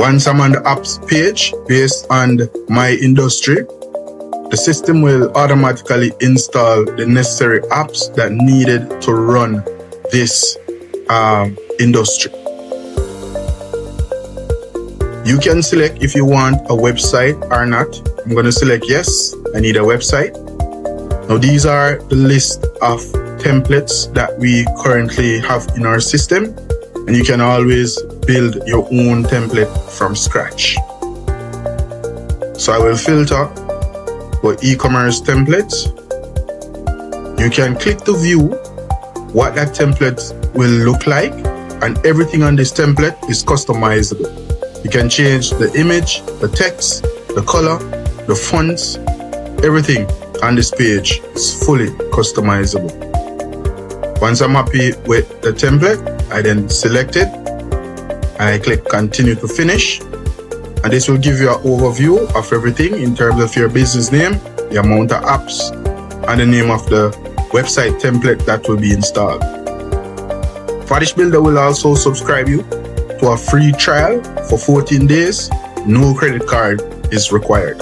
Once I'm on the apps page, based on my industry, the system will automatically install the necessary apps that needed to run this industry. You can select if you want a website or not. I'm going to select yes, I need a website. Now these are the list of templates that we currently have in our system, and you can always build your own template from scratch. So I will filter for e-commerce templates. You can click to view what that template will look like, and everything on this template is customizable. You can change the image, the text, the color, the fonts, everything on this page is fully customizable. Once I'm happy with the template, I then select it and I click continue to finish. And this will give you an overview of everything in terms of your business name, the amount of apps, and the name of the website template that will be installed. Faddish Builder will also subscribe you to a free trial for 14 days. No credit card is required.